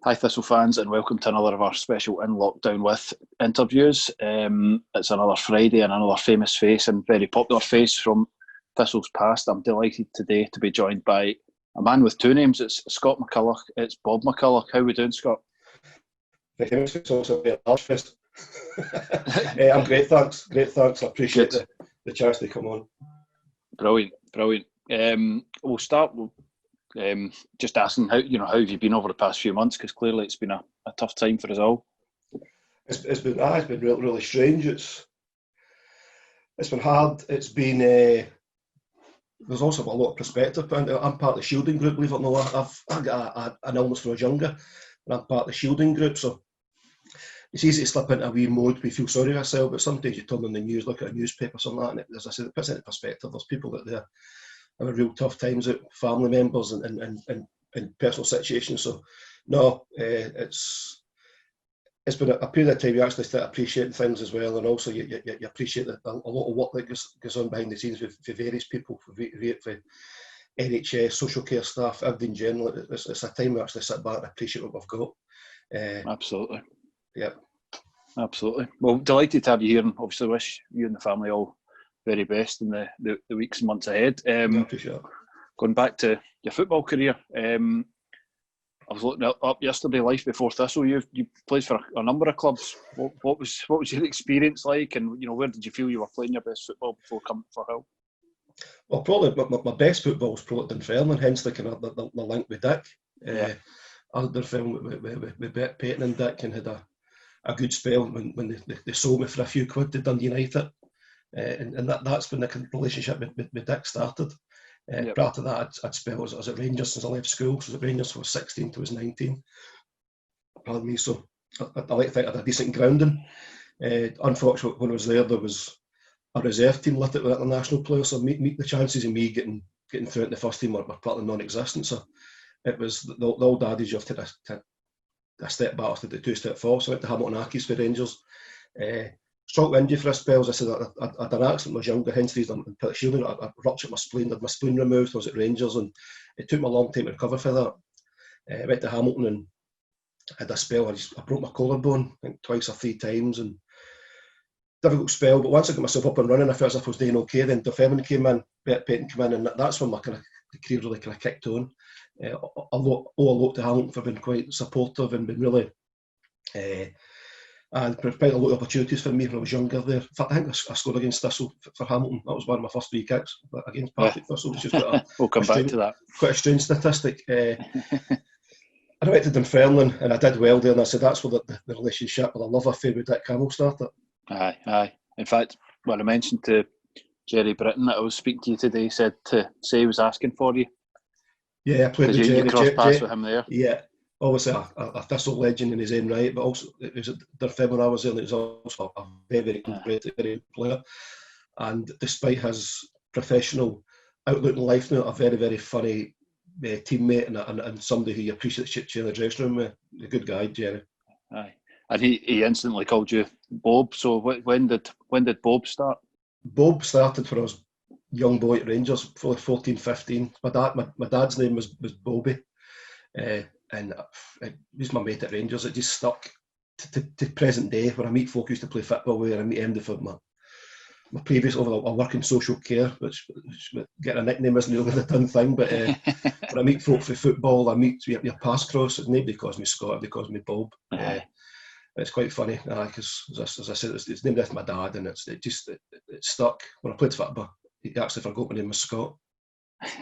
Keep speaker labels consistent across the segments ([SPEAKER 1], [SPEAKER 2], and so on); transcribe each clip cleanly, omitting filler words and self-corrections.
[SPEAKER 1] Hi Thistle fans, and welcome to another of our special In Lockdown With interviews. It's another Friday and another famous face and very popular face from Thistle's past. I'm delighted today to be joined by a man with two names. It's Scott McCulloch. It's Bob McCulloch. How are we doing, Scott?
[SPEAKER 2] It's also a large fist. I'm great, thanks. Great, thanks. I appreciate the chance to come on.
[SPEAKER 1] Brilliant. We'll start with just asking how have you been over the past few months, because clearly it's been a tough time for us all.
[SPEAKER 2] It's been really, really strange. It's been hard. It's been there's also a lot of perspective. I'm part of the shielding group, believe it or not. I've got an illness when I was younger, and I'm part of the shielding group, so it's easy to slip into a wee mode. We feel sorry for ourselves, but sometimes you turn on the news, look at a newspaper, something like that, and as I said, it puts it into perspective. There's people that they're having real tough times out, family members and personal situations. So no, it's been a period of time you actually start appreciating things as well, and also you appreciate a lot of work that goes on behind the scenes for various people, for NHS, social care staff, everything in general. It's a time we actually sit back and appreciate what we've got.
[SPEAKER 1] Absolutely.
[SPEAKER 2] Yeah.
[SPEAKER 1] Absolutely. Well, delighted to have you here, and obviously wish you and the family all very best in the weeks and months ahead.
[SPEAKER 2] I appreciate it.
[SPEAKER 1] Going back to your football career, I was looking up yesterday, life before Thistle. You played for a number of clubs. What was your experience like, and where did you feel you were playing your best football before coming for Hull?
[SPEAKER 2] Well, probably my best football was probably Dunfermline, hence the kind of the link with Dick. I had Dunfermline with Peyton and Dick, and had a good spell when they sold me for a few quid to Dundee United, and that's when the relationship with Dick started. Prior to that, I'd spelled I was at Rangers since I left school. So I was at Rangers from 16 to 19. Pardon me. So I like to think I had a decent grounding. Unfortunately, when I was there was a reserve team lit it with international players, so the chances of me getting through into the first team were partly non-existent. So it was the old adage of to a step back to the two-step forward. So I went to Hamilton Accies for Rangers. Struggled with injury for a spell. As I said, I had an accident when I was younger, hence the reason I'm shielding. I ruptured my spleen, had my spleen removed. I was at Rangers, and it took me a long time to recover for that. I went to Hamilton and had a spell. I broke my collarbone, I think twice or three times, and difficult spell. But once I got myself up and running, I felt as if I was doing okay. Then Dunfermline came in, Peyton came in, and that's when my kind of the career really kind of kicked on. I owe a lot to Hamilton for being quite supportive and been really. And provided a lot of opportunities for me when I was younger there. In fact, I think I scored against Thistle for Hamilton. That was one of my first free kicks against Partick Thistle, which is
[SPEAKER 1] we'll come back to that.
[SPEAKER 2] Quite a strange statistic. And I went to Dunfermline and I did well there, and I said that's where the relationship with a love affair with Dick Campbell started.
[SPEAKER 1] Aye. In fact, when I mentioned to Jerry Britton that I was speaking to you today, he said to say he was asking for you.
[SPEAKER 2] Yeah, I played with Jerry.
[SPEAKER 1] You crossed paths with him there.
[SPEAKER 2] Yeah. Obviously a Thistle legend in his own right, but also it was at Dunfermline when I was there, and it was also a very good player. And despite his professional outlook in life now, a very, very funny teammate and somebody who you appreciate sharing the dressing room with. A good guy, Jerry.
[SPEAKER 1] Aye. And he instantly called you Bob. So when did Bob start? Bob
[SPEAKER 2] started for us young boy at Rangers, probably 14, 15. My dad's name was Bobby. And he's my mate at Rangers. It just stuck to present day. When I meet folk who used to play football with, and I meet him for my previous I work in social care, which getting a nickname isn't really the done thing. But when I meet folk for football, I meet your pass cross. Nobody calls me Scott, they calls me Bob. It's quite funny because as I said, it's named after my dad, and it stuck. When I played football, he actually forgot my name was Scott.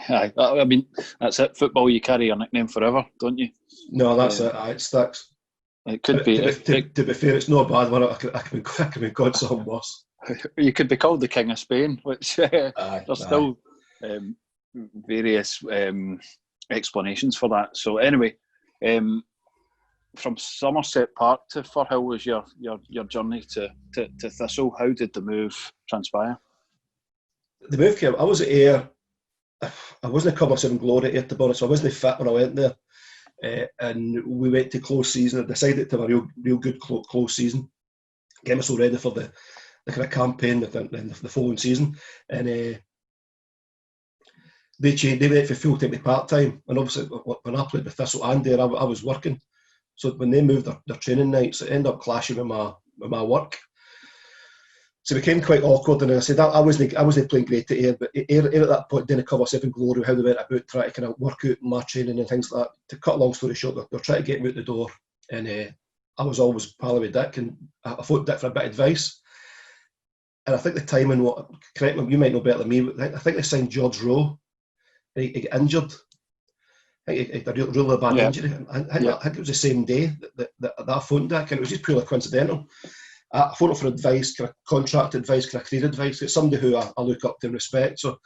[SPEAKER 1] Aye, I mean, that's it. Football, you carry your nickname forever, don't you?
[SPEAKER 2] No, that's it. It sticks.
[SPEAKER 1] It could be.
[SPEAKER 2] To be fair, it's not a bad one. I can be called something worse.
[SPEAKER 1] You could be called the King of Spain, which there's still various explanations for that. So anyway, from Somerset Park to Firhill was your journey to Thistle. How did the move transpire?
[SPEAKER 2] The move came. I was at Ayr. I wasn't a colour in glory here, to be honest. I wasn't fit when I went there, and we went to close season. I decided to have a real good close season, get myself ready for the kind of campaign the following season. And they went for full time to part time. And obviously, when I played with Thistle and there, I was working, So when they moved their training nights, it ended up clashing with my work. So it became quite awkward, and I said I wasn't playing great at Ayr, but Ayr at that point didn't cover Seven Glory, how they went about trying to kind of work out my training and things like that. To cut a long story short, they're trying to get me out the door, and I was always pally with Dick, and I phoned Dick for a bit of advice. And I think the timing, correct me, you might know better than me, but I think they signed George Rowe, and he got injured. I think he had a really bad injury. I think it was the same day that I phoned Dick, and it was just purely coincidental. I phoned him for advice, kind of contract advice, kind of career advice. It's somebody who I look up to and respect. So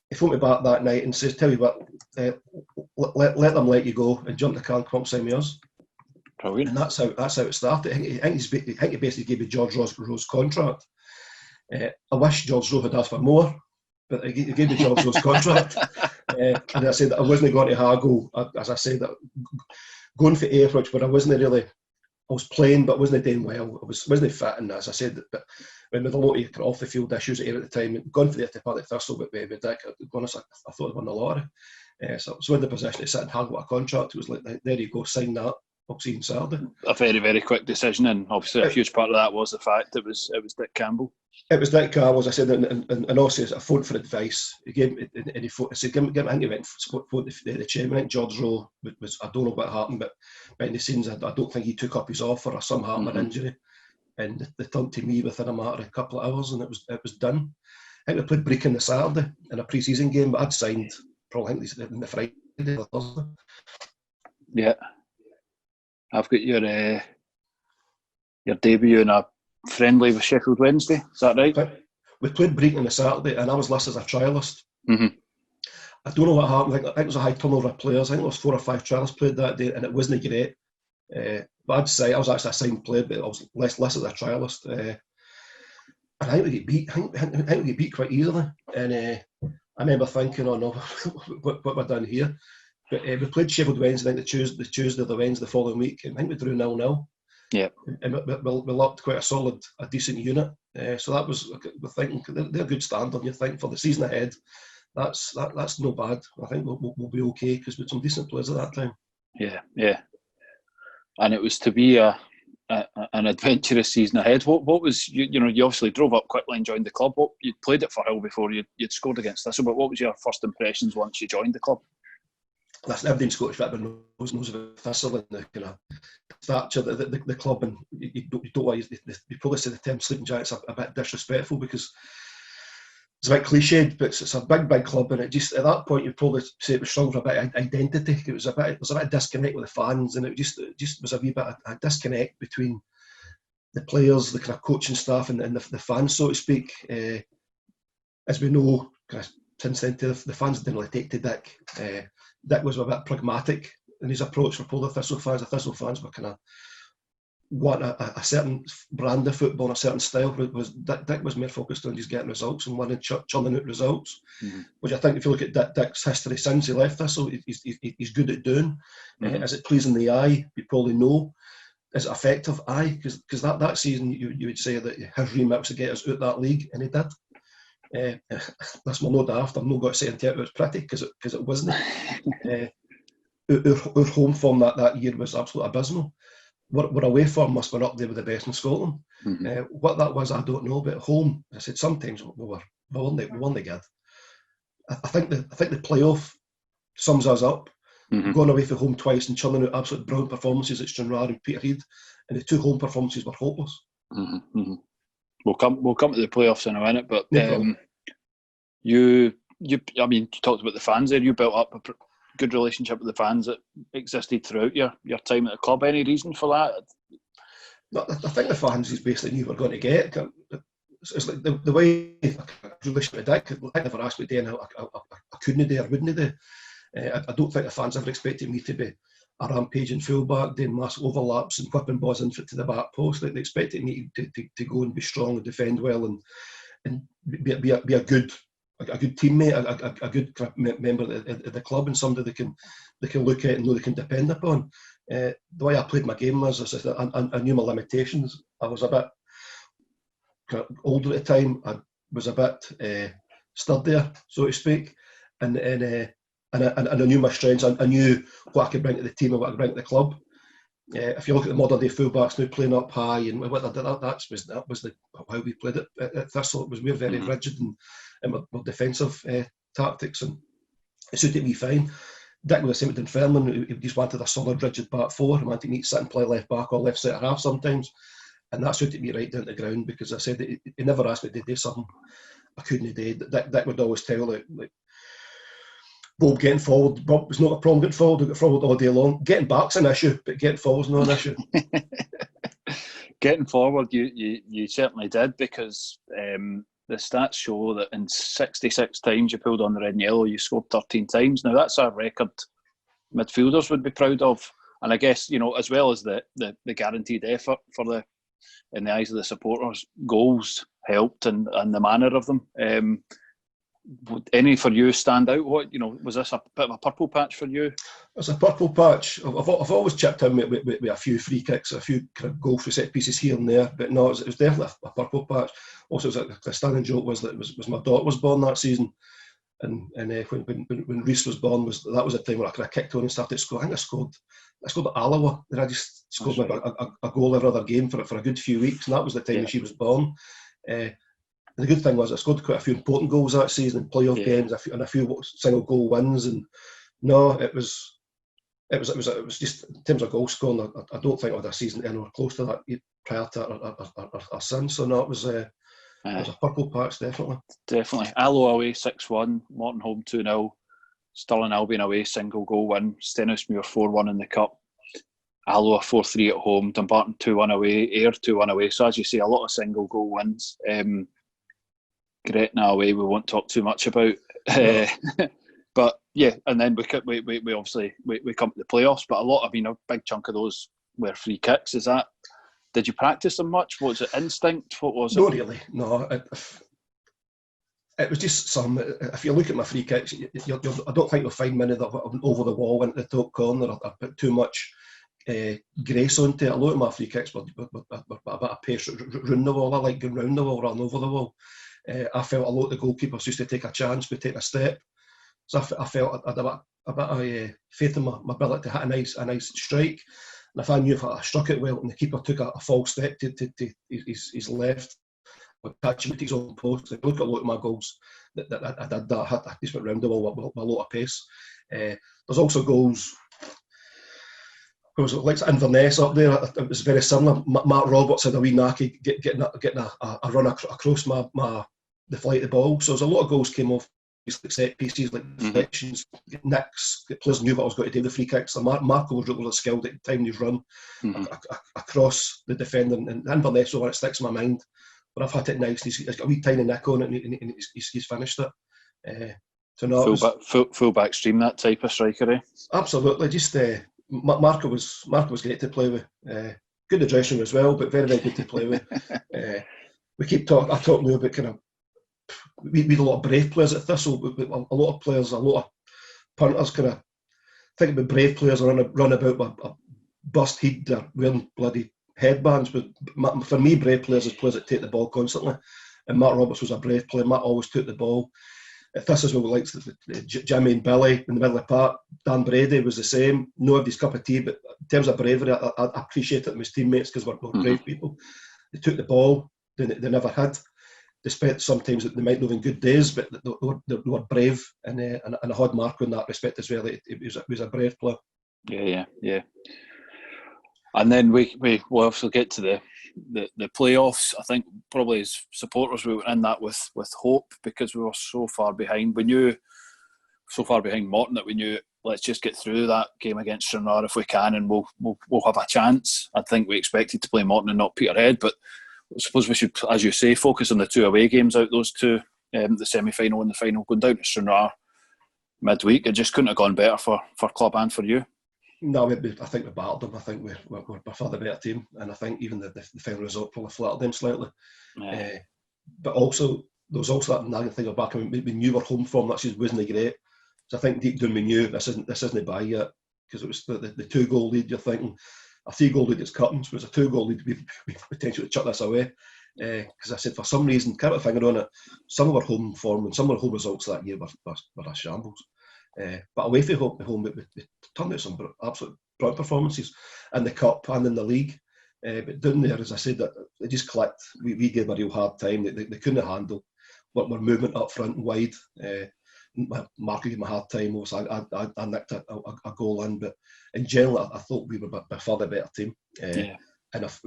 [SPEAKER 2] he phoned me back that night and says, "Tell you what, let them let you go and jump the car and come up sign with us."
[SPEAKER 1] Brilliant.
[SPEAKER 2] And that's how it started. I think he basically gave me George Rowe's contract. I wish George Rowe had asked for more, but he gave me George Rowe's contract. And I said that I wasn't going to haggle, as I said, that going for Ayr, which where I wasn't really. I was playing, but wasn't doing well. I wasn't fit, and as I said, but with a lot of off the field issues at the time, gone for the part of Thistle, but with Dick, to be honest, I thought I'd won the lottery. So in the position to sit and haggle a contract, it was like, there you go, sign that. I'll see you on Saturday.
[SPEAKER 1] A very, very quick decision, and obviously a huge part of that was the fact it was Dick Campbell. It was Dick
[SPEAKER 2] Campbell, as I said, and also I phoned for advice. He gave me, and he phoned, I said, give me, I think he went phoned the chairman. I think George Rowe was, I don't know what happened, but behind the scenes, I don't think he took up his offer or some happened injury, and they turned to me within a matter of a couple of hours, and it was done. I think we played Brecon the Saturday in a pre-season game, but I'd signed probably in the Friday or Thursday.
[SPEAKER 1] Yeah, I've got your debut in a friendly with Sheffield Wednesday. Is that right?
[SPEAKER 2] We played Brecon on the Saturday, and I was listed as a trialist.
[SPEAKER 1] Mm-hmm.
[SPEAKER 2] I don't know what happened. I think it was a high turnover of players. I think there was 4 or 5 trialists played that day, and it wasn't great. But I'd say I was actually a signed player, but I was listed as a trialist. And I think we get beat. I think we get beat quite easily. And I remember thinking, "Oh no, what we're done here?" But we played Sheffield Wednesday. I think the Tuesday or the Wednesday the following week, and I think we drew 0-0.
[SPEAKER 1] Yeah,
[SPEAKER 2] and we looked quite a decent unit. So that was, we're thinking they're a good standard. You think for the season ahead, that's no bad. I think we'll be okay because we had some decent players at that time.
[SPEAKER 1] Yeah, and it was to be an adventurous season ahead. What was you obviously drove up quickly and joined the club. You'd played at Firhill before you'd scored against Thistle, but what was your first impressions once you joined the club?
[SPEAKER 2] Listen, everybody in Scottish football knows about Thistle and the kind of stature the club, and you probably say the term sleeping giants a bit disrespectful because it's a bit cliched, but it's a big club, and it just at that point you'd probably say it was strong for a bit of identity. There's a bit of disconnect with the fans, and it just was a wee bit of a disconnect between the players, the kind of coaching staff, and the fans, so to speak. As we know, kind of since then, the fans didn't really take to Dick. Dick was a bit pragmatic in his approach for the Thistle fans. The Thistle fans were kind of want a certain brand of football, a certain style. Dick was more focused on just getting results and winning, churning out results, which I think if you look at Dick's history since he left Thistle, he's good at doing. Is it pleasing the eye? You probably know. Is it effective? Aye, because that season you would say that his remit was to get us out that league, and he did. That's my no daft. I'm not going to say it was pretty because it wasn't. Our home form that year was absolutely abysmal. We're away form must have been up there with the best in Scotland. What that was, I don't know. But home, I said sometimes we won the good. I think the playoff sums us up. Going away from home twice and churning out absolute brilliant performances at Stranraer and Peterhead, and the 2 home performances were hopeless.
[SPEAKER 1] We'll come to the playoffs in a minute, but you talked about the fans there. You built up a good relationship with the fans that existed throughout your time at the club. Any reason for that?
[SPEAKER 2] I think the fans just basically knew we were going to get. It's like the way relation with Dick. I never asked me to do, I couldn't do or wouldn't do. I don't think the fans ever expected me to be a rampaging fullback, doing mass overlaps and whipping balls in to the back post. They expected me to go and be strong and defend well and be a good teammate, a good member of the club, and somebody they can look at and know they can depend upon. The way I played my game was I knew my limitations. I was a bit kind of older at the time. I was a bit sturdier, so to speak, and I knew my strengths. I knew what I could bring to the team and what I could bring to the club. If you look at the modern day fullbacks now playing up high, and that was how we played it at Thistle. We were very rigid in our defensive tactics, and it suited me fine. Dick was the same with Dunfermline. He just wanted a solid, rigid back four. He wanted me to sit and play left back or left centre half sometimes, and that suited me right down to the ground, because I said he never asked me to do something I couldn't do. Dick would always tell like Bob, getting forward, Bob, was not a problem getting forward. We got forward all day long. Getting back's an issue, but getting forward's not an issue.
[SPEAKER 1] Getting forward, you certainly did, because the stats show that in 66 times you pulled on the red and yellow, you scored 13 times. Now that's a record midfielders would be proud of, and I guess, you know, as well as the guaranteed effort for the, in the eyes of the supporters, goals helped, and the manner of them. Any for you stand out? What, you know, was this a bit of a purple patch for you?
[SPEAKER 2] It's a purple patch. I've always chipped in with a few free kicks, a few kind of goals for set pieces here and there, but no, it was definitely a purple patch. Also, it was a standing joke was that it was my daughter was born that season, and when Reese was born, that was a time where I kind of kicked on and started scoring. I think I scored at Alloa, then I just scored a goal every other game for a good few weeks, and that was the time when she was born. The good thing was I scored quite a few important goals that season in playoff games, and a few single goal wins. And no, it was just in terms of goal scoring, I don't think I had a season anywhere close to that prior to our son. So no, it was a purple patch, definitely.
[SPEAKER 1] Definitely. Alloa away 6-1, Morton home 2-0, Stirling Albion away single goal win, Stenhousemuir 4-1 in the cup, Alloa 4-3 at home, Dumbarton 2-1 away, Ayr 2-1 away. So as you say, a lot of single goal wins. Gretna away, we won't talk too much about. No. But yeah, and then we obviously come to the playoffs, but a big chunk of those were free kicks. Is that, did you practice them much? Was it instinct? What was it?
[SPEAKER 2] Not really, no. It was just some. If you look at my free kicks, I don't think you'll find many that went over the wall into the top corner. I put too much grace onto it. A lot of my free kicks were a bit of pace round the wall. I like going round the wall rather than over the wall. I felt a lot of the goalkeepers used to take a chance, but take a step. So I felt I had a bit of faith in my ability to hit a nice strike. And if I knew if I struck it well and the keeper took a false step to his left, or catch him at his own post, if you look at a lot of my goals, that I did that. I just went round the wall with a lot of pace. There's also goals. Because like Inverness up there, it was very similar. Mark Roberts had a wee knacky getting a run across the flight of the ball. So there's a lot of goals came off these set pieces, like deflections, nicks. The players knew what I was going to do. The free kicks. So Marco was really skilled at the time he's run across the defender, and Inverness over it sticks in my mind. But I've had it nice. He's got a wee tiny nick on it, and he's finished it. So no,
[SPEAKER 1] full back stream, that type of striker, eh?
[SPEAKER 2] Absolutely. Just Marco was great to play with. Good at dressing as well, but very, very good to play with. We keep talking. I talk now about kind of we had a lot of brave players at Thistle. A lot of players, a lot of punters kind of think about brave players run about with a burst head, they're wearing bloody headbands. But for me, brave players is players that take the ball constantly. And Matt Roberts was a brave player. Matt always took the ball. At Thistle, we liked Jimmy and Billy in the middle of the park. Dan Brady was the same. Nobody's cup of tea, but in terms of bravery, I appreciate it with his teammates because we're brave people. They took the ball. They never had. Despite sometimes they might not have been good days, but they were brave, and I had Marco in that respect as well. He was a brave player.
[SPEAKER 1] Yeah. And then we will also get to the playoffs. I think probably as supporters we went in that with hope, because we were so far behind. We knew so far behind Morton that we knew, let's just get through that game against Stranraer if we can, and we'll have a chance. I think we expected to play Morton and not Peterhead, but I suppose we should, as you say, focus on the two away games out those two, the semi-final and the final, going down to Stranraer midweek. It just couldn't have gone better for club and for you.
[SPEAKER 2] No, I think we battled them. I think we're by far the better team, and I think even the final result probably flattered them slightly. Yeah. But also, there was also that nagging thing back. I mean, we knew our home form that season wasn't great, so I think deep down we knew this isn't by yet, because it was the 2-goal lead. You're thinking a 3-goal lead is cutting, so it was a 2-goal lead. We potentially chuck this away, because I said for some reason, can't put a finger on it, some of our home form and some of our home results that year were a shambles. But away from home, we turned out some absolute brilliant performances in the cup and in the league. But down there, as I said, it just clicked. We gave them a real hard time. They couldn't handle what we're movement up front and wide. Mark gave him a hard time. Also, I nicked a goal in, but in general, I thought we were by far the better team. And if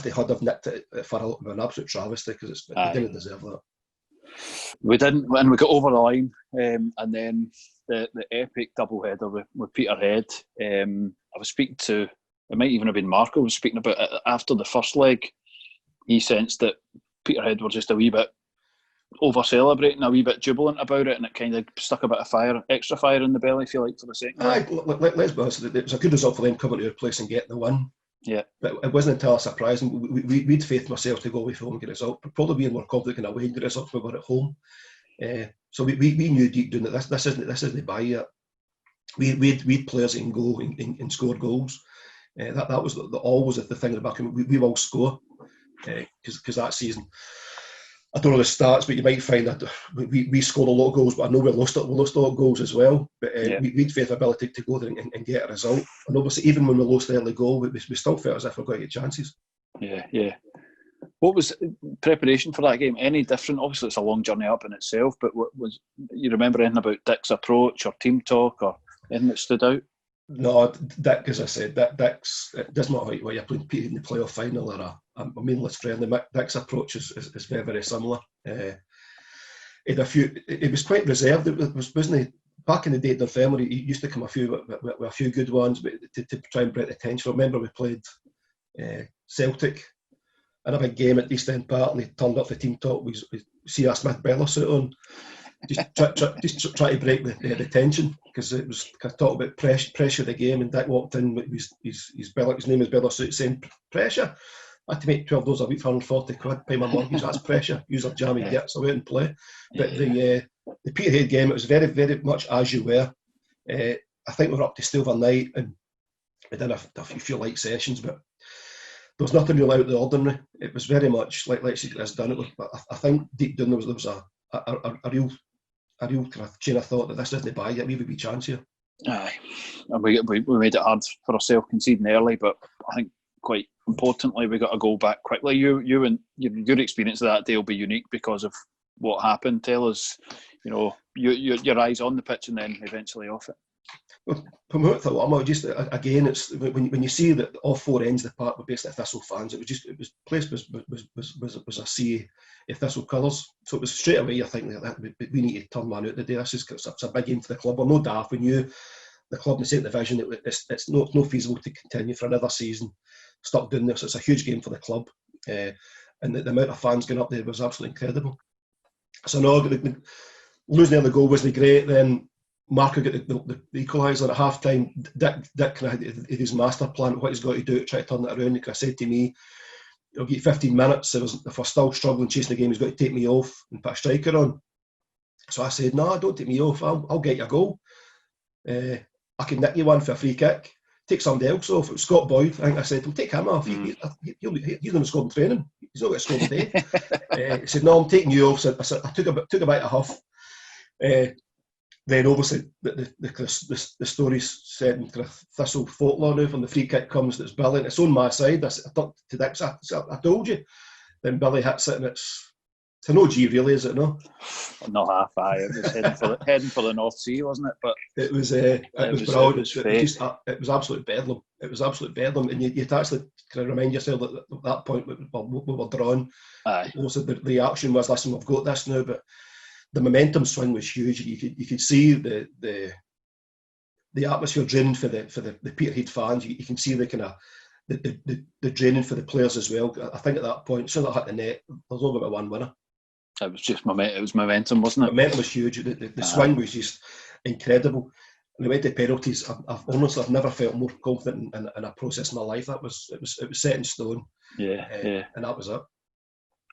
[SPEAKER 2] they had have nicked it for an absolute travesty, because they didn't deserve that.
[SPEAKER 1] We didn't, and we got over the line, and then the epic doubleheader with Peterhead. I was speaking to, it might even have been Marco was speaking about it after the first leg. He sensed that Peterhead were just a wee bit over celebrating, a wee bit jubilant about it, and it kind of stuck a bit of extra fire in the belly, if you like, for the second leg.
[SPEAKER 2] Let's be honest, it was a good result for them coming to our place and getting the win.
[SPEAKER 1] Yeah,
[SPEAKER 2] but it wasn't until a surprise, and we'd faith in ourselves to go away from home and get a result. But probably being more confident in away and get a result when we were at home. So we knew deep down that this isn't by yet. We'd players that can go and score goals. That was always the thing in the back of we will score, because that season, I don't know the stats, but you might find that we scored a lot of goals, but I know we lost a lot of goals as well. But we'd faith ability to go there and get a result. And obviously, even when we lost the early goal, we still felt as if we're going to get chances.
[SPEAKER 1] Yeah. What was preparation for that game? Any different? Obviously, it's a long journey up in itself, but what was you remember anything about Dick's approach or team talk or anything that stood out?
[SPEAKER 2] No, Dick, as I said, Dick's, it doesn't matter whether you're playing Pete in the playoff final or a meaningless friendly. Dick's approach is very, very similar. It was quite reserved. Wasn't he? Back in the day at Dunfermline, he used to come with a few good ones, but to try and break the tension. I remember we played Celtic in a big game at East End Park, and he turned up the team talk with C.R. Smith Bella suit on. Just try to break the tension, because it was talk about pressure of the game, and Dick walked in with his name is Bella suit saying pressure. I had to make $12 a week for £140, pay my mortgage. That's pressure. Use up jammy gets away and play. But the Peterhead game, it was very, very much as you were. I think we were up to Silver Night, and we did a few light sessions, but there was nothing real out of the ordinary. It was very much like let's get this done. I think deep down there was a real kind of chain of thought that this isn't by yet. We have a wee chance here.
[SPEAKER 1] Aye, and we made it hard for ourselves conceding early, but I think quite importantly we got a goal back quickly. You and your experience of that day will be unique because of what happened. Tell us, your eyes on the pitch and then eventually off it.
[SPEAKER 2] Well, just again, it's when you see that all four ends of the park were basically Thistle fans. Place was a sea of Thistle colours. So it was straight away you're thinking that we need to turn man out today. It's a big game for the club. We're no daft. We knew the club in the second division. It's not feasible to continue for another season stuck doing this. It's a huge game for the club, and the amount of fans going up there was absolutely incredible. So no, losing the goal wasn't great. Then Marco got the equaliser at half time. Dick had his master plan, what he's got to do to try to turn it around. He could have said to me, "I'll get 15 minutes. If we're still struggling chasing the game, he's got to take me off and put a striker on." So I said, "No, don't take me off. I'll get you a goal. I can nick you one for a free kick. Take somebody else off." It was Scott Boyd. I think I said, "Well, take him off. He's going to score in training. He's not going to score today." He said, "No, I'm taking you off." So I took a bit of huff. Then obviously the story's set in kind of Thistle folklore now. When the free kick comes, it's Billy. It's on my side. I thought to Dick, I told you. Then Billy hits it, and it's an OG, really, is it no?
[SPEAKER 1] Not half. It was heading for the North Sea, wasn't it? But
[SPEAKER 2] it was brilliant. It was absolute bedlam. It was absolute bedlam, and you'd actually kind of remind yourself that at that point we were drawn.
[SPEAKER 1] Aye.
[SPEAKER 2] Also, the reaction was, "Listen, we've got this now," but the momentum swing was huge. You could see the atmosphere draining for the Peterhead fans. You can see the kind of the draining for the players as well. I think at that point, as soon as I hit the net, there was only about one winner.
[SPEAKER 1] It was just momentum. It was momentum, wasn't it?
[SPEAKER 2] Momentum was huge. The swing was just incredible. And we went to penalties. I've never felt more confident in a process in my life. It was set in stone.
[SPEAKER 1] Yeah.
[SPEAKER 2] And that was it.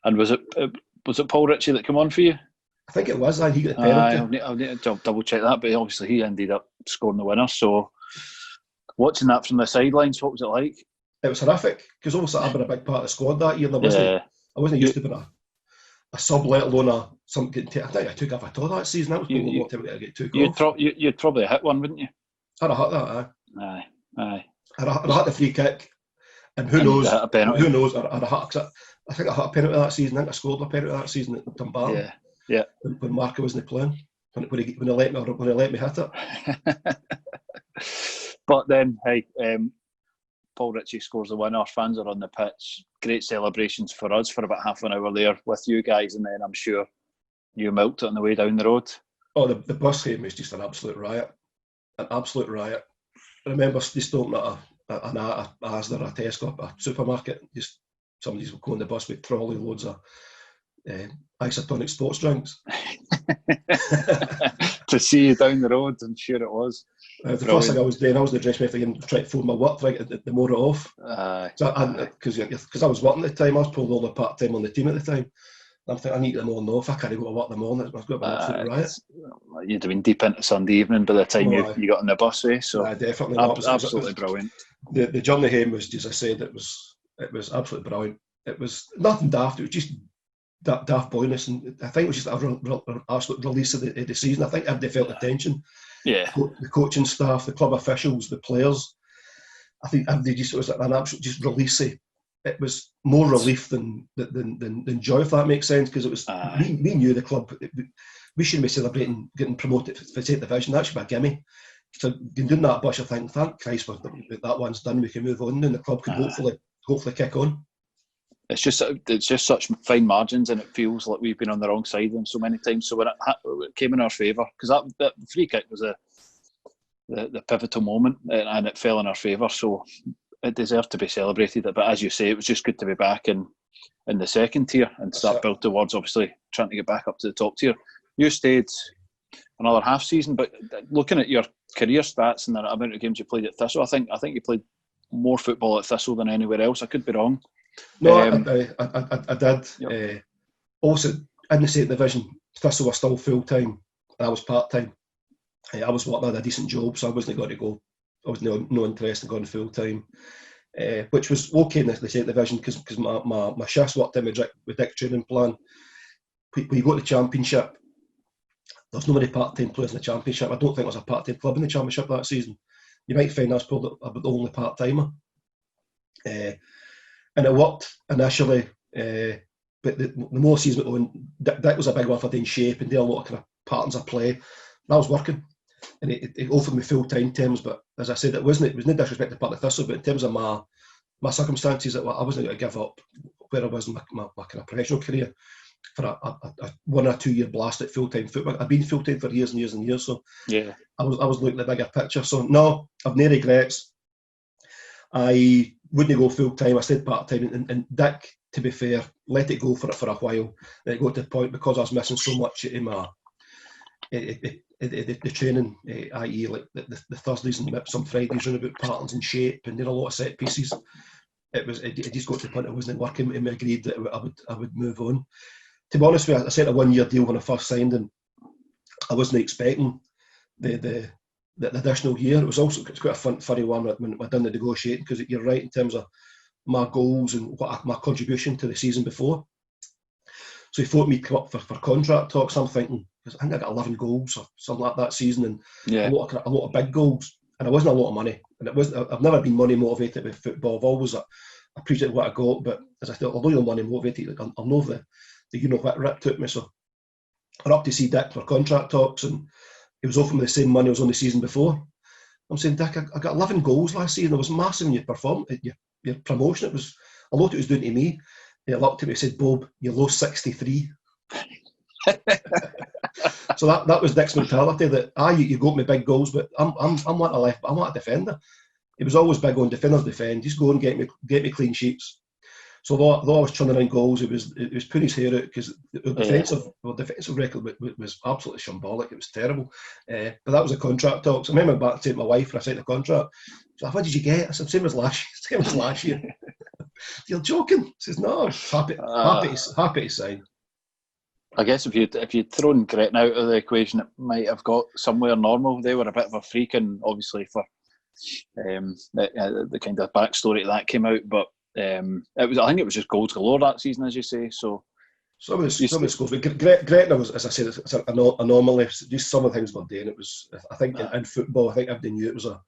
[SPEAKER 1] And was it Paul Ritchie that came on for you?
[SPEAKER 2] I think it was. He got the penalty.
[SPEAKER 1] I'll need to double check that, but obviously he ended up scoring the winner. So watching that from the sidelines, what was it like?
[SPEAKER 2] It was horrific, because obviously I've been a big part of the squad that year. And I wasn't used to being a sub, let alone something. I think I took off a toe that season. That was probably what time I get took off.
[SPEAKER 1] You'd probably hit one, wouldn't you?
[SPEAKER 2] I'd have hit that.
[SPEAKER 1] Aye.
[SPEAKER 2] I'd have hit the free kick, and who knows? Who knows? I'd have hit. I think I hit a penalty that season. I think I scored a penalty that season at Dumbarton.
[SPEAKER 1] Yeah.
[SPEAKER 2] When Marco wasn't playing, when he let me hit it.
[SPEAKER 1] But then, hey, Paul Ritchie scores the winner. Fans are on the pitch. Great celebrations for us for about half an hour there with you guys, and then I'm sure you milked it on the way down the road.
[SPEAKER 2] Oh, the bus game was just an absolute riot. An absolute riot. I remember just stopping at a Asda or a Tesco, a supermarket. Just somebody's going on the bus with trolley loads of isotonic sports drinks.
[SPEAKER 1] To see you down the road, I'm sure it was.
[SPEAKER 2] The first thing I was doing, I was the dressmaker again, trying to phone my work right at the motor off. Because I was working at the time, I was probably only part time on the team at the time. I'm thinking, I need them on off. I can't go to work in the morning. I've got an absolute riot.
[SPEAKER 1] You'd have been deep into Sunday evening by the time you got on the bus, eh? So
[SPEAKER 2] definitely
[SPEAKER 1] absolutely brilliant.
[SPEAKER 2] The journey home was, as I said, it was absolutely brilliant. It was nothing daft. It was just daft boyness, and I think it was just an absolute release of the season. I think everybody felt the tension.
[SPEAKER 1] Yeah,
[SPEAKER 2] the coaching staff, the club officials, the players. I think everybody just, it was an absolute just release. It was more relief than joy, if that makes sense, because it was we knew the club. We shouldn't be celebrating getting promoted for 8th division. That should be a gimme. So doing that bush, I think, thank Christ that one's done. We can move on, and the club can hopefully kick on. It's
[SPEAKER 1] just such fine margins, and it feels like we've been on the wrong side of them so many times. So when it came in our favour, because that free kick was the pivotal moment, and it fell in our favour. So it deserved to be celebrated. But as you say, it was just good to be back in the second tier and start build towards obviously trying to get back up to the top tier. You stayed another half season, but looking at your career stats and the amount of games you played at Thistle, I think you played more football at Thistle than anywhere else. I could be wrong.
[SPEAKER 2] No, I did. Yep. Also, in the 8th division, Thistle was still full time, and I was part time. I was working at a decent job, so I wasn't going to go. I was no interest in going full time, which was okay in the 8th division because my shifts worked in with Dick training plan. When you go to the Championship, there's no many part-time players in the Championship. I don't think there was a part-time club in the Championship that season. You might find that's probably about the only part-timer. And it worked initially, but the more season went on, Dick was a big one for doing shape and doing a lot of kind of patterns of play. And I was working, and it offered me full-time terms, but as I said, it was no disrespect to part of Thistle, but in terms of my circumstances, I wasn't going to give up where I was in my kind of professional career for a 1 or 2 year blast at full-time football. I've been full-time for years and years and years, so yeah, I was looking at the bigger picture. So no, I've no regrets. I wouldn't go full-time. I stayed part-time, and Dick, to be fair, let it go for a while. Then it got to the point, because I was missing so much in my the training, i.e. like the Thursdays and some Fridays running about patterns and shape and doing a lot of set pieces. It just got to the point it wasn't working, and we agreed that I would move on. To be honest with you, I signed a 1 year deal when I first signed, and I wasn't expecting the additional year. It's quite a funny one when I done the negotiating, because you're right in terms of my goals and my contribution to the season before. So he thought me come up for contract talks. I'm thinking, because I think I got 11 goals or something like that season, and a lot of big goals, and it wasn't a lot of money. And I've never been money motivated with football. I've always appreciated what I got, but as I said, although you're money motivated, I'll know the what rip took me. So I'm up to see Dick for contract talks, and he was offering me the same money I was on the season before. I'm saying, Dick, I got 11 goals last season. It was massive in your promotion. It was a lot it was doing to me. He looked at me and said, Bob, you lost 63. So that was Dick's mentality, that you got me big goals, but I'm not a left, I'm not a defender. He was always big on defenders defend. Just go and get me clean sheets. So although I was churning in goals, it was putting his hair out, because the defensive record was absolutely shambolic. It was terrible. But that was a contract talks. I remember back to my wife when I signed the contract. She's like, what did you get? I said, same as last year. You're joking? She says, no, happy to sign.
[SPEAKER 1] I guess if you'd thrown Gretton out of the equation, it might have got somewhere normal. They were a bit of a freak, and obviously for the kind of backstory that came out, but I think it was just goals galore that season, as you say. So
[SPEAKER 2] Some of the scores, but Gretna was, as I said, it's an anomaly. Just some of the things we're doing, it was, I think, in football, I think everybody knew it was a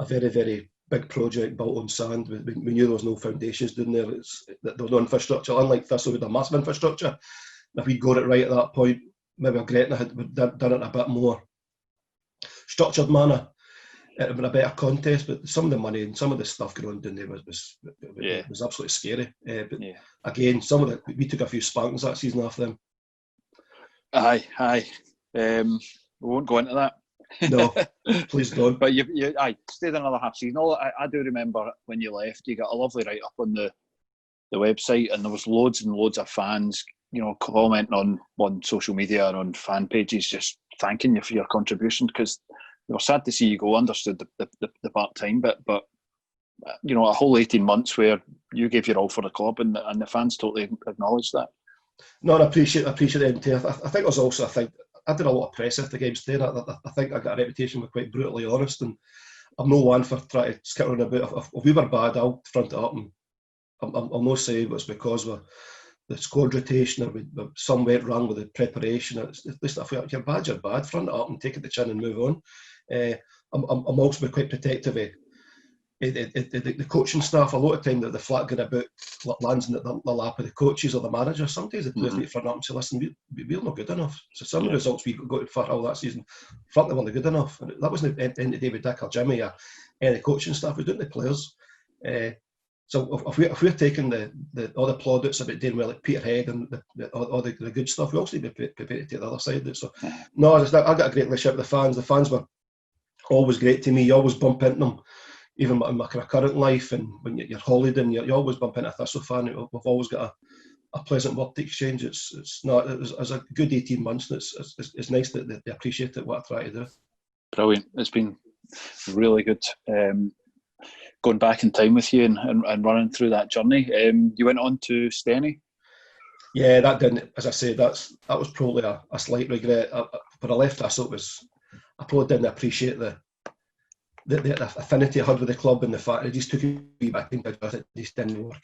[SPEAKER 2] very, very big project built on sand. We knew there was no foundations down there. There was no infrastructure. Unlike Thistle, with a massive infrastructure. If we'd got it right at that point, maybe Gretna had done it in a bit more structured manner, it would have been a better contest. But some of the money and some of the stuff going on down there was absolutely scary. Again, we took a few spankings that season after them.
[SPEAKER 1] Aye. We won't go into that.
[SPEAKER 2] No, please don't.
[SPEAKER 1] But you stayed another half season. I do remember when you left, you got a lovely write up on the website, and there was loads and loads of fans, commenting on social media and on fan pages, just thanking you for your contribution, because they were sad to see you go. Understood the part time bit, but a whole 18 months where you gave your all for the club, and the fans totally acknowledged that. No,
[SPEAKER 2] I appreciate them too. I think it was also, I did a lot of press after the games there. I think I got a reputation for quite brutally honest, and I'm no one for trying to skit around a bit. If we were bad, I'll front it up, and I'll not say it was because of the squad rotation or some went wrong with the preparation. Listen, if you're bad, you're bad. Front it up and take it to chin and move on. I'm also quite protective of the coaching staff. A lot of time that the flat going about lands in the lap of the coaches or the manager. Sometimes the players need to front up and say, listen, we're not good enough. So some of the results we got for all that season, front them weren't good enough. And that wasn't the end of David Dick or Jimmy or any coaching staff. We're doing the players. So if we're taking all the plaudits about doing well, like Peterhead and all the good stuff, we also need to be prepared to take the other side of it. So no, I got a great relationship with the fans. The fans were always great to me. You always bump into them, even in my kind of current life, and when you're holidaying, you always bump into a Thistle fan. We've always got a pleasant word to exchange. It was a good 18 months, and it's nice that they appreciate it, what I try to do.
[SPEAKER 1] Brilliant. It's been really good. Going back in time with you and running through that journey. You went on to Steny.
[SPEAKER 2] Yeah, that didn't. As I said, that was probably a slight regret. But I left Thistle, I probably didn't appreciate the affinity I had with the club, and the fact it just took me back into it. It just didn't work.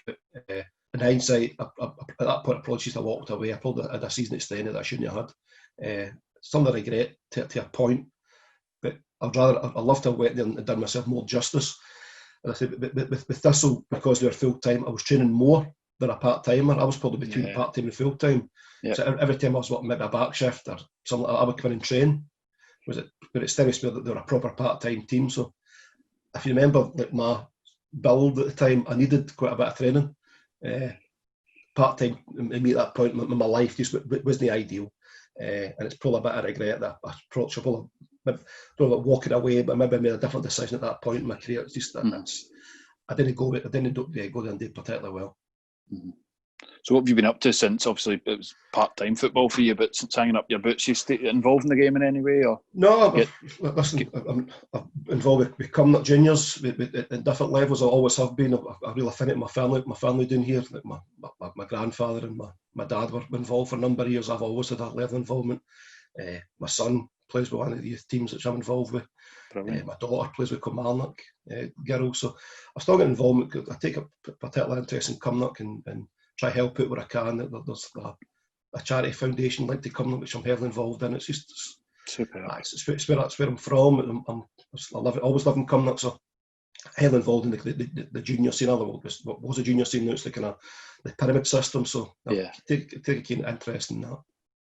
[SPEAKER 2] In hindsight, at that point, I probably should have walked away. I probably had a season at Steny that I shouldn't have had. Some of the regret to a point, but I'd love to have went there and done myself more justice. And I said, with Thistle, because they were full time, I was training more than a part timer. I was probably between part time and full time. Yep. So every time I was maybe a back shift or something like that, I would come in and train. But it still was that they were a proper part time team. So if you remember, like my build at the time, I needed quite a bit of training. Part time, me at that point in my life just wasn't ideal, and it's probably a bit of regret that I probably walking away, but maybe I made a different decision at that point in my career. It's just that I didn't go there and did particularly well.
[SPEAKER 1] Mm-hmm. So what have you been up to since? Obviously it was part-time football for you, but since hanging up your boots, you stay involved in the game in any way? Or
[SPEAKER 2] no, I'm involved with Cumnock juniors at different levels. I always have been. I really affinity with my family down here. Like my grandfather and my dad were involved for a number of years. I've always had that level of involvement. My son plays with one of the youth teams which I'm involved with. My daughter plays with Kilmarnock girls. So I've still got involvement. I take a particular interest in Cumnock and try to help out where I can. There's a charity foundation linked to Cumnock which I'm heavily involved in. It's just super. It's where I'm from. I always live in Cumnock, so heavily involved in the junior scene. What was a junior scene now? It's the kind of the pyramid system. So I take a keen interest in that.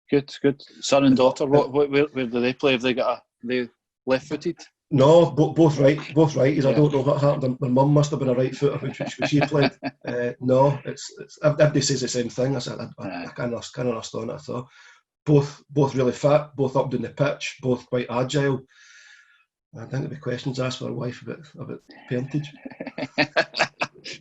[SPEAKER 1] Good. Son and daughter, where do they play? Have they left-footed?
[SPEAKER 2] No, both right. I don't know what happened. Their mum must have been a right footer when she played. No, it's everybody says the same thing. I said I can't understand it at all. Both really fit, both up down the pitch, both quite agile. I think there'll be questions asked for a wife about parentage.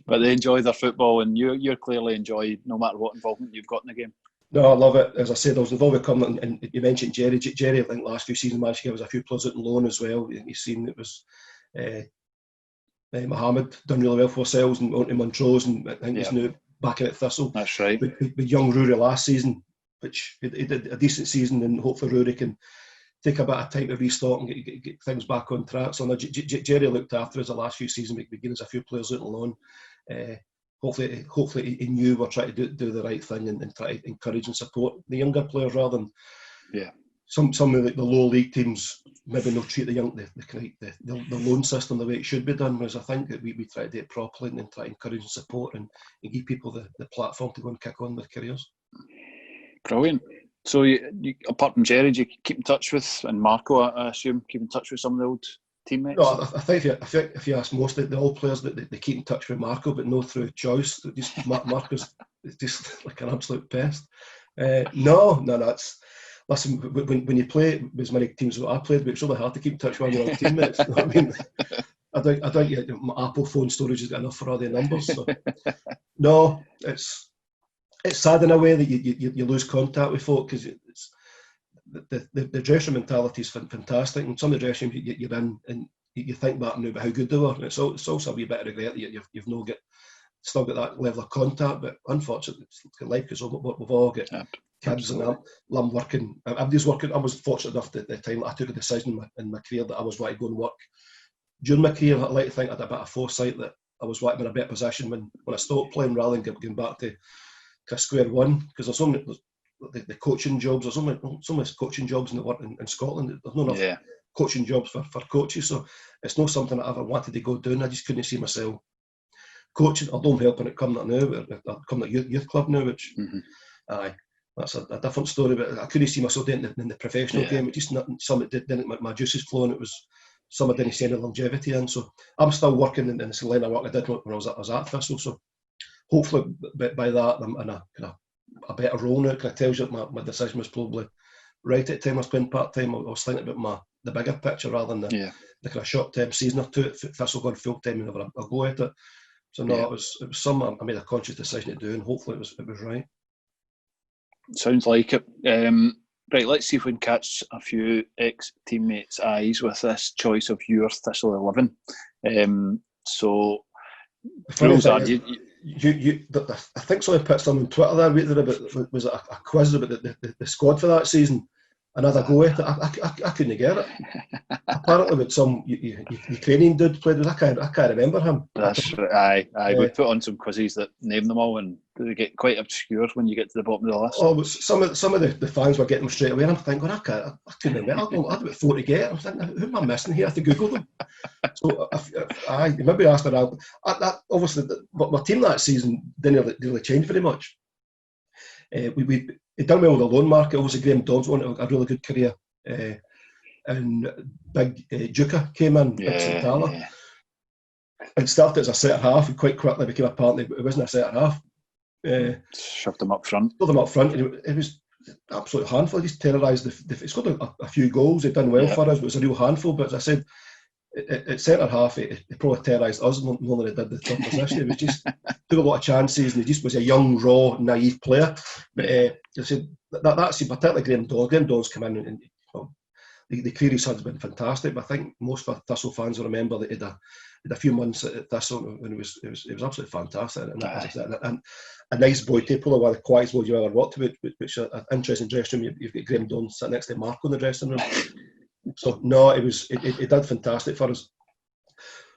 [SPEAKER 1] But they enjoy their football, and you clearly enjoy no matter what involvement you've got in the game.
[SPEAKER 2] No, I love it. As I said, I was involved with Cumnock, and you mentioned Jerry. Jerry, I think last few seasons managed to give us a few players out on loan as well. You've seen it was Mohammed done really well for ourselves and on to Montrose, and I think he's now back in at Thistle.
[SPEAKER 1] That's right.
[SPEAKER 2] With young Rory last season, which he did a decent season, and hopefully Rory can take a bit of time to restart and get things back on track. So Jerry looked after us the last few seasons, we gave us a few players out on loan. hopefully he knew we're trying to do the right thing and try to encourage and support the younger players rather than some of the low league teams maybe not treat the loan system the way it should be done. Whereas I think that we try to do it properly and try to encourage and support and give people the platform to go and kick on with careers.
[SPEAKER 1] Brilliant. So you apart from Jerry, do you keep in touch with, and Marco, I assume, keep in touch with some of the old teammates?
[SPEAKER 2] No, I think if you ask most of the old players, that they keep in touch with Marco, but no through choice. Just Marco's just like an absolute pest. No, that's. Listen, when you play as many teams as I played, but it's really hard to keep in touch with your old teammates. You know what I mean? I don't my Apple phone storage has got enough for all the numbers. So. No, it's sad in a way that you lose contact with folk because it's the dressing room mentality is fantastic, and some of the dressing rooms you're in and you think back now about how good they were. And it's also a wee bit of regret that you've not still got that level of contact, but unfortunately, it's life because we've all got kids. Absolutely. And I'm working. Everybody's working. I was fortunate enough at the time I took a decision in my career that I was going to go and work. During my career, I'd like to think I had a bit of foresight that I was wanting to be in a better position when I stopped playing rather than going back to square one, because there's so many the coaching jobs. There's so many coaching jobs in Scotland. There's not enough coaching jobs for coaches, so it's not something that I ever wanted to go doing. I just couldn't see myself coaching. Although I'm helping it come at now, come at youth club now, which that's a different story. But I couldn't see myself doing it in the professional game. It just something didn't my juices flowing. It was some I didn't see any longevity in. So I'm still working in the same line of work I did when I was at Thistle. So hopefully by that I'm in a better role now. Because it tells you that my decision was probably right at the time I was playing part time. I was thinking about the bigger picture rather than the kind of short term season or two at Thistle, going full time and have a go at it. So no, it was something I made a conscious decision to do, and hopefully it was right.
[SPEAKER 1] Sounds like it. Right, let's see if we can catch a few ex-teammates' eyes with this choice of your Thistle 11. So, rules are
[SPEAKER 2] I think somebody put something on Twitter there about was it a quiz about the squad for that season, and I had a go at it. I couldn't get it. Apparently, with some Ukrainian dude played with. I can't remember him.
[SPEAKER 1] That's right. Aye. We put on some quizzes that name them all, and they get quite obscure when you get to the bottom of the list.
[SPEAKER 2] Oh, some of the fans were getting them straight away, and I'm thinking, I couldn't remember. I had about 4 to get. I'm thinking, who am I missing here? I have to Google them. So I maybe asked around. Obviously, but my team that season didn't really change very much. He'd done well with the loan market. Obviously, Graham Dodds won a really good career. And Big Duca came in, Big Santana, and started as a centre half and quite quickly became apparently it wasn't a centre half.
[SPEAKER 1] Shoved him up front.
[SPEAKER 2] And it was an absolute handful. He just terrorised he scored a few goals. He'd done well for us, but it was a real handful. But as I said, at centre half, he probably terrorised us more than he did the opposition. He was just took a lot of chances, and he just was a young, raw, naive player. But I said that's particularly Graham Dawes. Graham Dawes came in and the career he's had has been fantastic. But I think most of Thistle fans will remember that he had a few months at Thistle when it was absolutely fantastic. And a nice boy, probably one of the quietest boys you ever worked with, which is an interesting dressing room. You've got Graham Dawes sitting next to Marco in the dressing room. So no, it did fantastic for us.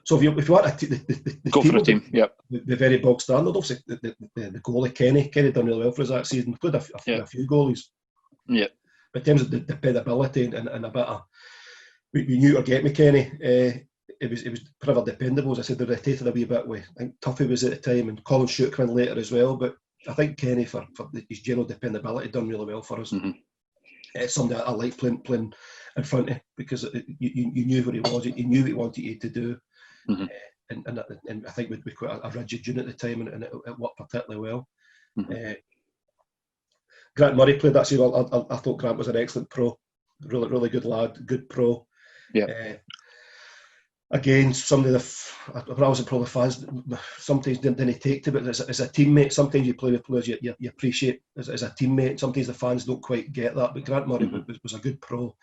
[SPEAKER 2] So if you want the
[SPEAKER 1] go
[SPEAKER 2] team,
[SPEAKER 1] for a team,
[SPEAKER 2] the very bog standard. Obviously, the goalie Kenny done really well for us that season. We played a few goalies.
[SPEAKER 1] Yeah.
[SPEAKER 2] But in terms of the dependability and a bit of, we knew to get me Kenny. It was pretty dependable. As I said, they rotated a wee bit with. I think Tuffy was at the time, and Colin Shook came in later as well. But I think Kenny for his general dependability done really well for us. Mm-hmm. It's something I like playing in front of, because you knew where he was. You knew what he wanted you to do. Mm-hmm. And I think we'd be quite a rigid unit at the time, and it worked particularly well. Mm-hmm. Grant Murray played that season. I thought Grant was an excellent pro, really good lad, good pro.
[SPEAKER 1] Yeah.
[SPEAKER 2] Again, some of the I was probably fans sometimes didn't take to it as a teammate. Sometimes you play with players you appreciate as a teammate. Sometimes the fans don't quite get that. But Grant Murray was a good pro.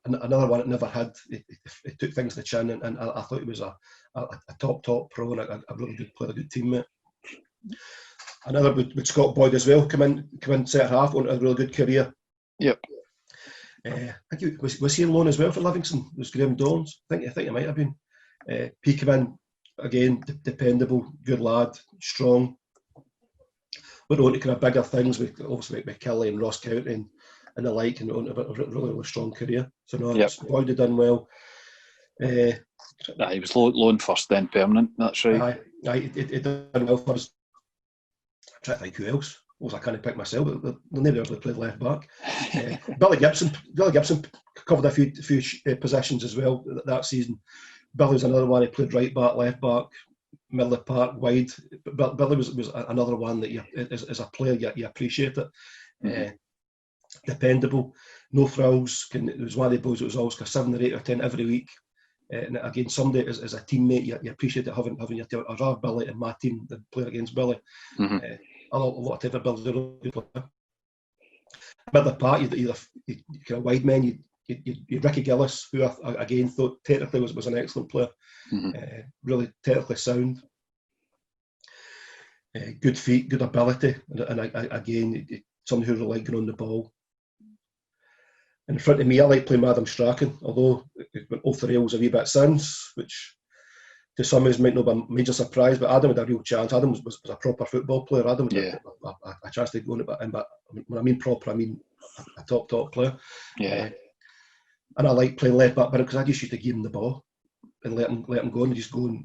[SPEAKER 2] Another one that never had. He took things to the chin, and I thought he was a top pro and a really good player, a good teammate. Another with Scott Boyd as well, come in centre half, on a really good career.
[SPEAKER 1] Yep.
[SPEAKER 2] I think was he on loan as well for Livingston? Was Graham Dawes? I think he might have been. He came in again, dependable, good lad, strong. We're on to kind of bigger things with obviously with Kelly and Ross County and the like, and on a really strong career. So no, Boyd had done well.
[SPEAKER 1] He was loan first, then permanent. That's right.
[SPEAKER 2] He done well for us. I'm trying to think who else. I can't pick myself, but they never really played left back. Billy Gibson covered a few positions as well that season. Billy's another one. He played right back, left back, middle of the park, wide. But Billy was another one that as a player you appreciate it. Dependable, no frills. It was one of the boys that was always 7 or 8 or 10 every week. And again, somebody as a teammate, you appreciate it having your team. I'd rather Billy in my team than playing against Billy. A lot of time Billy's a really good player. Middle of the park, you kind of wide men. You Ricky Gillis, who I again thought technically was an excellent player. Really technically sound. Good feet, good ability, and again, somebody who really getting on the ball. In front of me, I like playing Adam Strachan, although it went off the rails a wee bit since, which to some of us might not be a major surprise, but Adam had a real chance. Adam was a proper football player. Adam had a chance to go in it, but when I mean proper, I mean a top player. And I like playing left back because I just used to give him the ball and let him go and just go and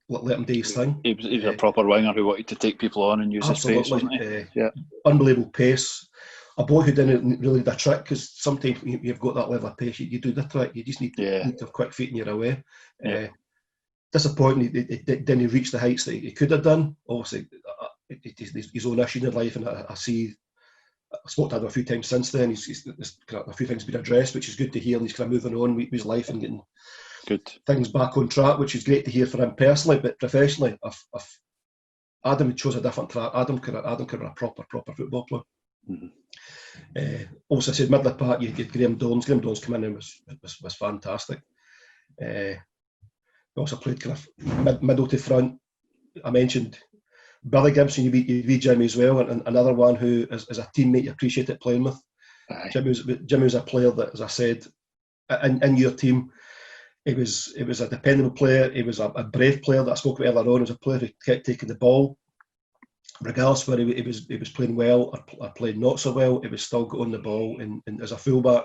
[SPEAKER 2] let him do his thing.
[SPEAKER 1] He was a proper winger who wanted to take people on and use his pace, wasn't he?
[SPEAKER 2] Unbelievable pace. A boy who didn't really do the trick, because sometimes you've got that level of pace, you do the trick. You just need to have quick feet and you're away. Disappointing, he didn't reach the heights that he could have done. Obviously, his own issues in life, and I spoke to him a few times since then. He's a few things been addressed, which is good to hear. And he's kind of moving on with his life and getting things back on track, which is great to hear for him personally. But professionally, if Adam chose a different track, Adam could have been a proper football player. Also, I said middle of the park, you get Graham Dons. Graham Dons came in and was fantastic. We also played kind of middle to front. I mentioned Billy Gibson, you beat Jimmy as well, and another one who, as a teammate, you appreciate it playing with. Jimmy was a player that, as I said, in your team, he was a dependable player. He was a brave player that I spoke about earlier on. He was a player who kept taking the ball. Regardless whether he was playing well or playing not so well, he was still got on the ball. And as a fullback,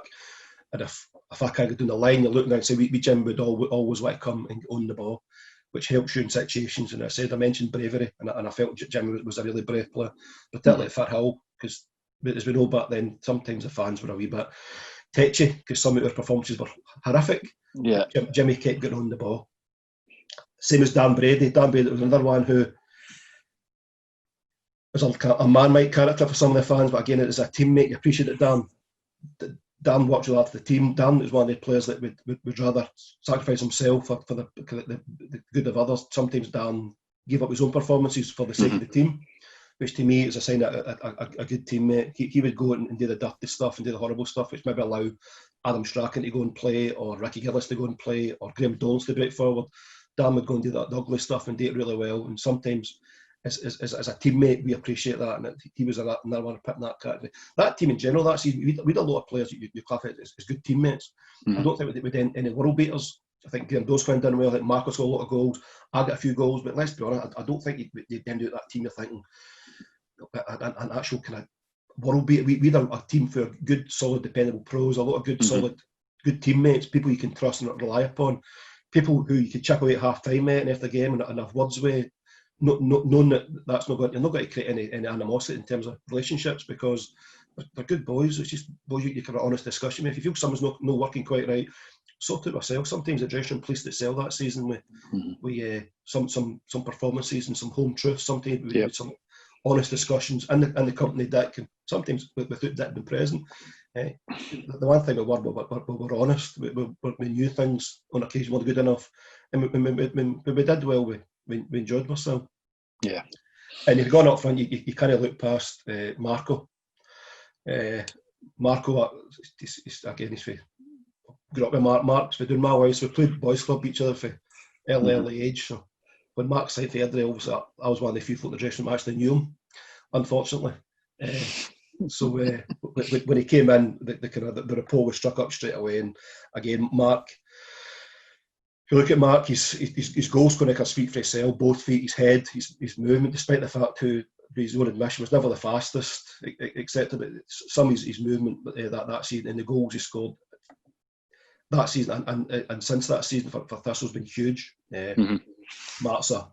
[SPEAKER 2] and if I can't get down the line, you're looking at and say, we Jim would always want to come and on the ball, which helps you in situations. And I mentioned bravery, and I felt Jim was a really brave player, particularly at Firhill, because as we know back then, sometimes the fans were a wee bit tetchy because some of our performances were horrific. Jimmy kept getting on the ball. Same as Dan Brady. Dan Brady was another one who was a man-made character for some of the fans, but again, as a teammate, you appreciate it. Dan worked with the team. Dan is one of the players that would rather sacrifice himself for the good of others. Sometimes Dan gave up his own performances for the sake of the team, which to me is a sign of a good teammate. He would go and do the dirty stuff and do the horrible stuff, which maybe allow Adam Strachan to go and play, or Ricky Gillis to go and play, or Graham Dons to break forward. Dan would go and do the ugly stuff and do it really well. And sometimes, as a teammate, we appreciate that, and he was another one putting that category. That team in general, that season, we had a lot of players you classify as good teammates. I don't think we did any world beaters. I think Graham Dons went down well. I think Marcus got a lot of goals. I got a few goals, but let's be honest, I don't think you end out that team. You're thinking an actual kind of world beater. We had a team for good, solid, dependable pros. A lot of good, solid, good teammates. People you can trust and rely upon. People who you can chip away at half time, mate, and after the game and have words with. Knowing that's not going, you're not going to create any animosity in terms of relationships, because they're good boys. It's just boys you can have an honest discussion with. If you feel someone's not working quite right, sort it yourself. Sometimes the dressing room police that sell that season with some performances and some home truths. Sometimes we had some honest discussions in the company Dick, and sometimes without Dick being present. The one thing we were honest. We knew things on occasion weren't good enough, and we did well. We enjoyed ourselves.
[SPEAKER 1] Yeah.
[SPEAKER 2] And if you've gone up front, you kind of look past Marco. Marco, he's grew up with Mark's. We're doing my wife, so we played boys club each other for early age. So when Mark signed for Airdrie, obviously I was one of the few folk in the dressing room actually knew him, unfortunately. So when he came in, the rapport was struck up straight away. And again, Mark If you look at Mark, his goal scoring can speak for himself. Both feet, his head, his movement, despite the fact to his own admission was never the fastest, except some of his movement that season and the goals he scored that season and since that season for Thistle's been huge. Mark's a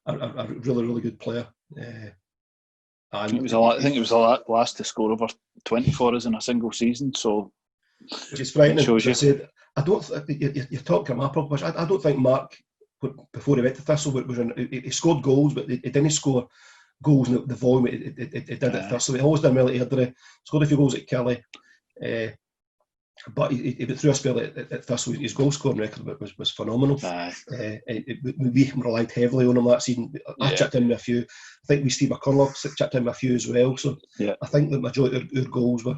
[SPEAKER 2] really, really good player. And
[SPEAKER 1] I think it was the last to score over 20 for us in a single season. So,
[SPEAKER 2] which is frightening. As I said, I don't. You're talking about Mark, I don't think Mark, before he went to Thistle, he scored goals, but he didn't score goals in the volume it did at Thistle. He always done well at Airdrie, scored a few goals at Kelly, but he went through a spell at Thistle. His goal scoring record was phenomenal. We relied heavily on him that season. I chipped in with a few. I think we Steve McCulloch chipped in with a few as well. So I think the majority of our goals were.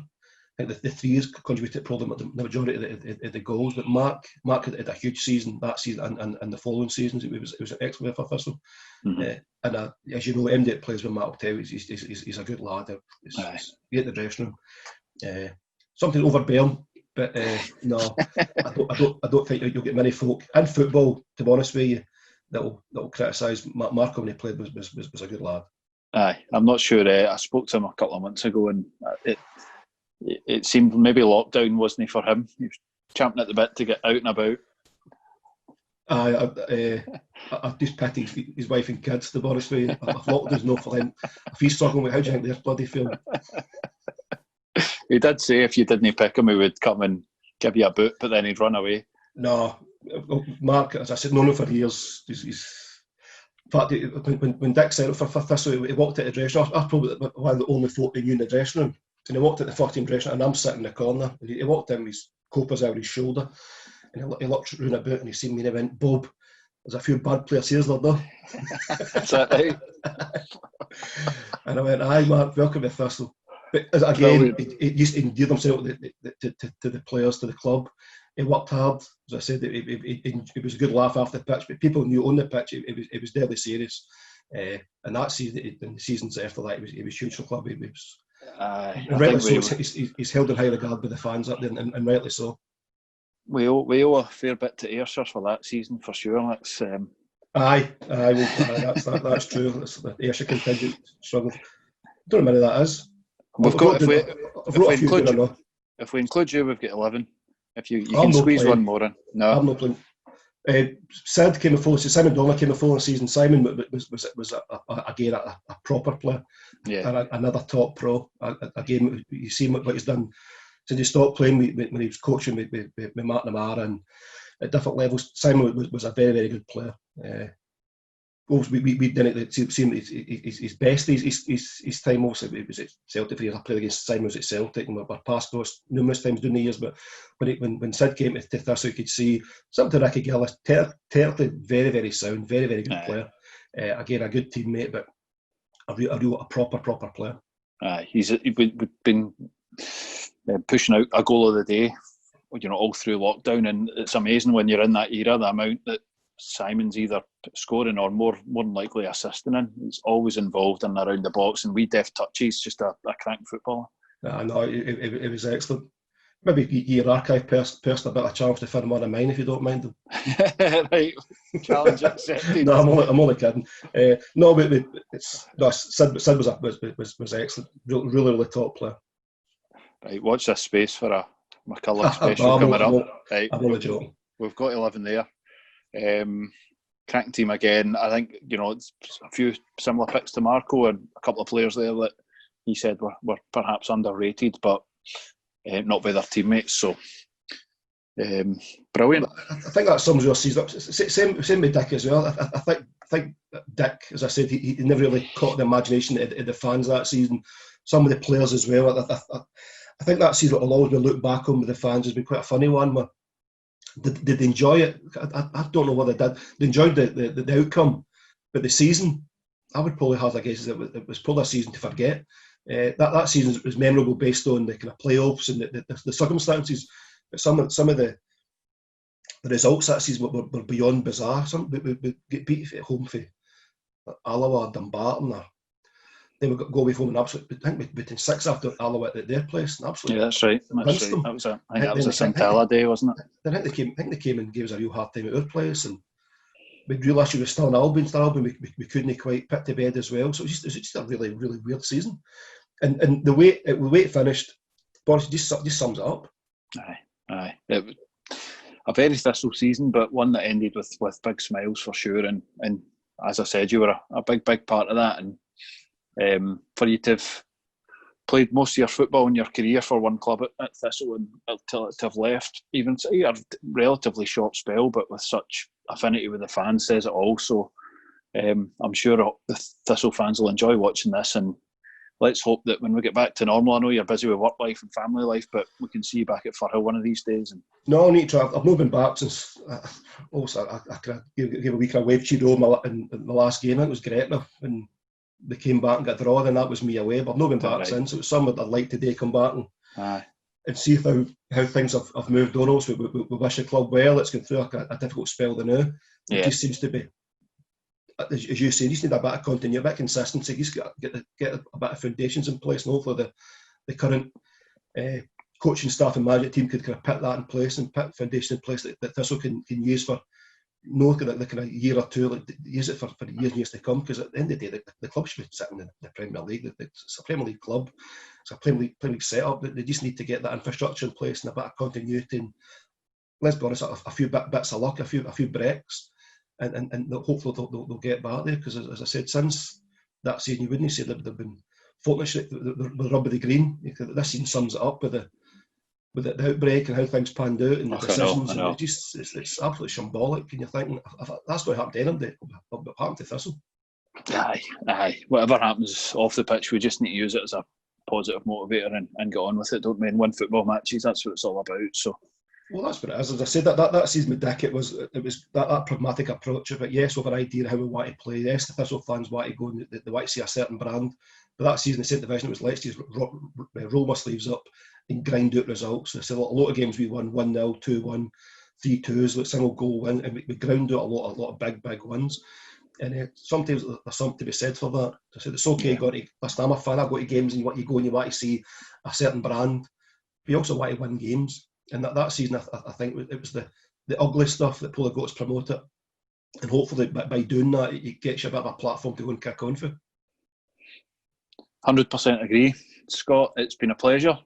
[SPEAKER 2] I think the threes contributed probably the majority of the goals. But Mark had a huge season that season and the following seasons. It was an excellent for Thistle. And as you know, MD that plays with Matt will tell you he's a good lad. He's in the dressing room. Something over Bell. But no, I don't think you'll get many folk in football, to be honest with you, that'll criticise Marco when he played was a good lad.
[SPEAKER 1] Aye, I'm not sure. I spoke to him a couple of months ago, and it seemed maybe lockdown wasn't for him. He was champing at the bit to get out and about.
[SPEAKER 2] I just pity his wife and kids, to be honest with you. If lockdown's not for him, if he's struggling with, how do you think they're bloody feeling?
[SPEAKER 1] He did say if you didn't pick him, he would come and give you a boot, but then he'd run away.
[SPEAKER 2] No, Mark, as I said, known him for years. He's in fact, when Dick signed up for Thistle, he walked out the dressing room. I was probably one of the only folk he knew in the dressing room. And he walked at the 14 dressing room, and I'm sitting in the corner. And he walked in with his copas over his shoulder, and he looked round about, and he seen me, and he went, "Bob, there's a few bad players here, though."
[SPEAKER 1] Is that right?
[SPEAKER 2] And I went, "Aye, Mark, welcome to Thistle." But again, he used to endear himself to the players, to the club. He worked hard. As I said, it was a good laugh after the pitch, but people knew on the pitch it was deadly serious. And that season, and the seasons after that, it was huge for the club. He's held in high regard by the fans up there, and rightly so.
[SPEAKER 1] We owe a fair bit to Ayrshire for that season, for sure. That's
[SPEAKER 2] that's true. The Ayrshire contingent struggling. Don't know how many that is.
[SPEAKER 1] If we include you, we've got 11. If you can squeeze one more in. No,
[SPEAKER 2] I'm not playing. Sid came before. Simon Donnelly came before the season. Simon was again a proper player. And another top pro. Again, you see what he's done since he stopped playing when he was coaching with Mark Namara and at different levels. Simon was a very, very good player. We didn't see him his best. His time also it was at Celtic. I played against Simon was at Celtic and we're past those numerous times during the years. But when Sid came to Thistle, you could see something to Ricky Gillis. Terribly very, very sound, very, very good player. Again, a good teammate, but a proper player.
[SPEAKER 1] We've been pushing out a goal of the day, all through lockdown, and it's amazing when you're in that era, the amount that Simon's either scoring or more than likely assisting in. He's always involved in and around the box, and we deft touches, just a crank footballer.
[SPEAKER 2] I know, it was excellent. Maybe your archive person a bit of a challenge to fit him on of mine if you don't mind.
[SPEAKER 1] Right, challenge accepted.
[SPEAKER 2] No, I'm only kidding. Sid was excellent. Really top player.
[SPEAKER 1] Right, watch this space for a McCulloch special coming up. Right,
[SPEAKER 2] I'm only joking.
[SPEAKER 1] We've got 11 there. Cracking team again. I think it's a few similar picks to Marco and a couple of players there that he said were perhaps underrated, but not by their teammates. So brilliant.
[SPEAKER 2] I think that sums your season up. Same with Dick as well. I think Dick, as I said, he never really caught the imagination of the fans that season. Some of the players as well. I think that season will always be looked back on with the fans has been quite a funny one. But did they enjoy it? I don't know what they did. They enjoyed the outcome, but the season, I would probably have a guess it was probably a season to forget. That season was memorable based on the kind of playoffs and the circumstances. But some of the results that season were beyond bizarre. We get beat at home for Alloa, Dumbarton, Then we got go away from an absolute. I think we between 6 after Alloa at their place. And absolutely,
[SPEAKER 1] Yeah, that's right. That's right.
[SPEAKER 2] them.
[SPEAKER 1] That was I think that was a Santella day, wasn't it?
[SPEAKER 2] I think they came and gave us a real hard time at our place, and we realised we were still in Albion. We couldn't quite put to bed as well. So it was just a really, really weird season. And the way it finished, Boris, just sums it up.
[SPEAKER 1] Aye. It was a very Thistle season, but one that ended with big smiles for sure. And as I said, you were a big part of that. And for you to have played most of your football in your career for one club at Thistle and to have left, even a relatively short spell, but with such affinity with the fans, says it all. So I'm sure the Thistle fans will enjoy watching this, and let's hope that when we get back to normal, I know you're busy with work life and family life, but we can see you back at Firhill one of these days. And
[SPEAKER 2] no, I need to. I've not been back since. Also, I gave a week of wave cheeto in the last game. I think it was Gretna when they came back and got a draw. Then that was me away. But I've not been back since. It was something I'd like today come back and see how things have moved on. Also, we wish the club well. It's going through a difficult spell now. It just seems to be, as you say, you just need a bit of continuity, a bit of consistency. You just get a bit of foundations in place, and hopefully the current coaching staff and management team could kind of put that in place and put foundation in place that Thistle can use for the kind of year or two, like use it for years and years to come. Because at the end of the day, the club should be sitting in the Premier League. It's a Premier League club. It's a Premier League setup. They just need to get that infrastructure in place and a bit of continuity. And let's be honest, a few bits of luck, a few breaks. And hopefully they'll get back there, because as I said, since that season, you wouldn't say they've been fortunate with rub of the green. This season sums it up with the outbreak and how things panned out and the decisions. I know. And it's absolutely shambolic. And you're thinking, if that's going to happen to anybody, it'll happen to Thistle.
[SPEAKER 1] Aye. Whatever happens off the pitch, we just need to use it as a positive motivator and get on with it, don't we? And win football matches. That's what it's all about. So.
[SPEAKER 2] Well, that's what it is. As I said, that season with Dick, it was that pragmatic approach of it. Yes, we have an idea of how we want to play. Yes, the Thistle fans want to go and they want to see a certain brand. But that season, the second division, it was let's just roll my sleeves up and grind out results. So a lot of games we won 1-0, 2-1, 3-2s, like single goal win, and we ground out a lot of big wins. And sometimes there's something to be said for that. I said it's okay. Listen, I'm a fan. I go to games and you want to see a certain brand. We also want to win games. And that season, I think it was the ugly stuff that Polar Goats promoted. And hopefully by doing that, it gets you a bit of a platform to go and kick on for.
[SPEAKER 1] 100% agree, Scott. It's been a pleasure.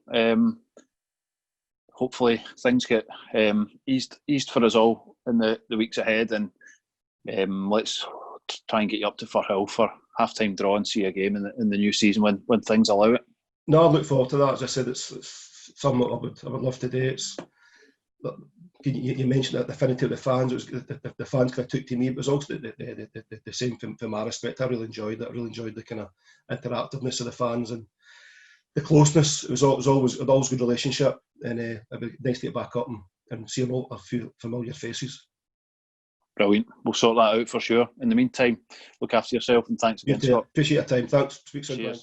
[SPEAKER 1] Hopefully things get eased for us all in the weeks ahead. And let's try and get you up to Firhill for half-time draw and see a game in the new season when things allow it.
[SPEAKER 2] No, I look forward to that. As I said, it's something I would love to do. You mentioned that the affinity of the fans. It was the fans kind of took to me. It was also the same from my respect. I really enjoyed it. I really enjoyed the kind of interactiveness of the fans and the closeness. It was always a good relationship, and it'd be nice to get back up and see a few familiar faces.
[SPEAKER 1] Brilliant. We'll sort that out for sure. In the meantime, look after yourself, and thanks again, Scott.
[SPEAKER 2] Appreciate your time. Thanks. Speak soon.